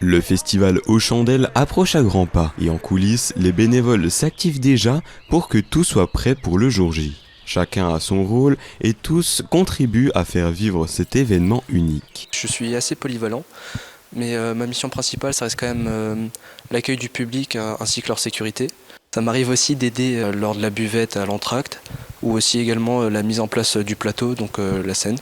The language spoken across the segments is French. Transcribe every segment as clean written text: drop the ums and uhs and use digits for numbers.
Le festival aux chandelles approche à grands pas et en coulisses, les bénévoles s'activent déjà pour que tout soit prêt pour le jour J. Chacun a son rôle et tous contribuent à faire vivre cet événement unique. Je suis assez polyvalent, mais ma mission principale, ça reste quand même l'accueil du public ainsi que leur sécurité. Ça m'arrive aussi d'aider lors de la buvette à l'entracte ou aussi également la mise en place du plateau, donc la scène.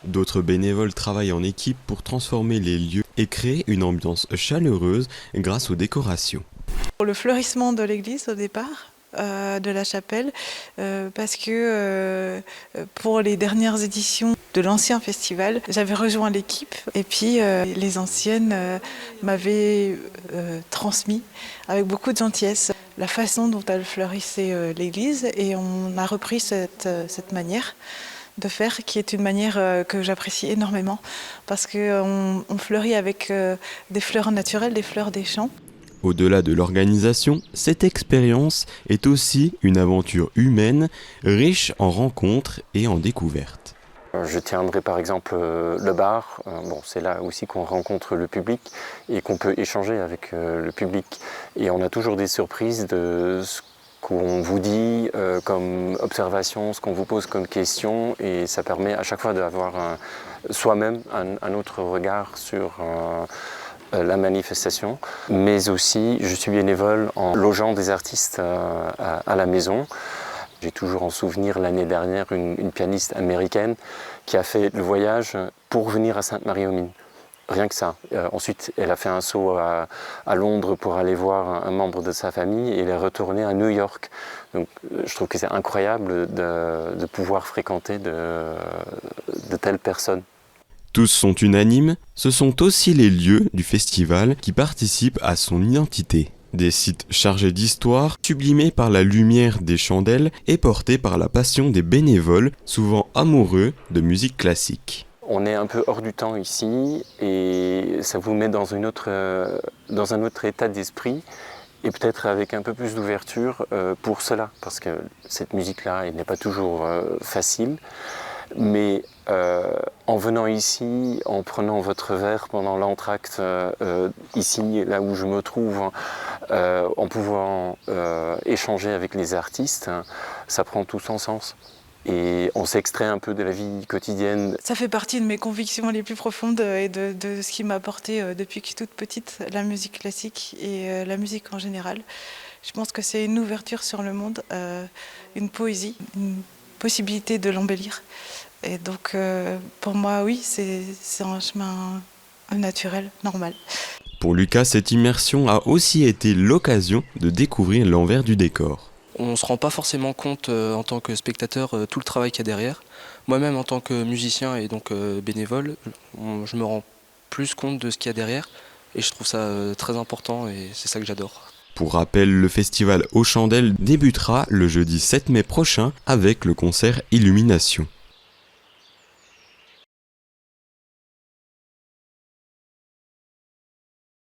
D'autres bénévoles travaillent en équipe pour transformer les lieux et créer une ambiance chaleureuse grâce aux décorations. Pour le fleurissement de l'église au départ, de la chapelle, parce que pour les dernières éditions de l'ancien festival, j'avais rejoint l'équipe et puis les anciennes m'avaient transmis avec beaucoup de gentillesse la façon dont elles fleurissaient l'église et on a repris cette manière de faire qui est une manière que j'apprécie énormément parce qu'on fleurit avec des fleurs naturelles, des fleurs des champs. Au-delà de l'organisation, cette expérience est aussi une aventure humaine, riche en rencontres et en découvertes. Je tiendrai par exemple le bar, c'est là aussi qu'on rencontre le public et qu'on peut échanger avec le public. Et on a toujours des surprises de ce qu'on vous dit comme observation, ce qu'on vous pose comme question et ça permet à chaque fois d'avoir soi-même un autre regard sur la manifestation, mais aussi je suis bénévole en logeant des artistes à la maison. J'ai toujours en souvenir l'année dernière une pianiste américaine qui a fait le voyage pour venir à Sainte-Marie-aux-Mines. Rien que ça. Ensuite, elle a fait un saut à Londres pour aller voir un membre de sa famille et elle est retournée à New York. Donc, je trouve que c'est incroyable de pouvoir fréquenter de telles personnes. Tous sont unanimes, ce sont aussi les lieux du festival qui participent à son identité. Des sites chargés d'histoire, sublimés par la lumière des chandelles et portés par la passion des bénévoles, souvent amoureux de musique classique. On est un peu hors du temps ici et ça vous met dans un autre état d'esprit et peut-être avec un peu plus d'ouverture pour cela, parce que cette musique-là, elle n'est pas toujours facile. Mais en venant ici, en prenant votre verre pendant l'entracte, ici, là où je me trouve, en pouvant échanger avec les artistes, ça prend tout son sens. Et on s'extrait un peu de la vie quotidienne. Ça fait partie de mes convictions les plus profondes et de ce qui m'a apporté depuis que je suis toute petite, la musique classique et la musique en général. Je pense que c'est une ouverture sur le monde, une poésie, une possibilité de l'embellir. Et donc pour moi, oui, c'est un chemin naturel, normal. Pour Lucas, cette immersion a aussi été l'occasion de découvrir l'envers du décor. On ne se rend pas forcément compte en tant que spectateur tout le travail qu'il y a derrière. Moi-même en tant que musicien et donc bénévole, je me rends plus compte de ce qu'il y a derrière et je trouve ça très important et c'est ça que j'adore. Pour rappel, le festival aux chandelles débutera le jeudi 7 mai prochain avec le concert Illumination.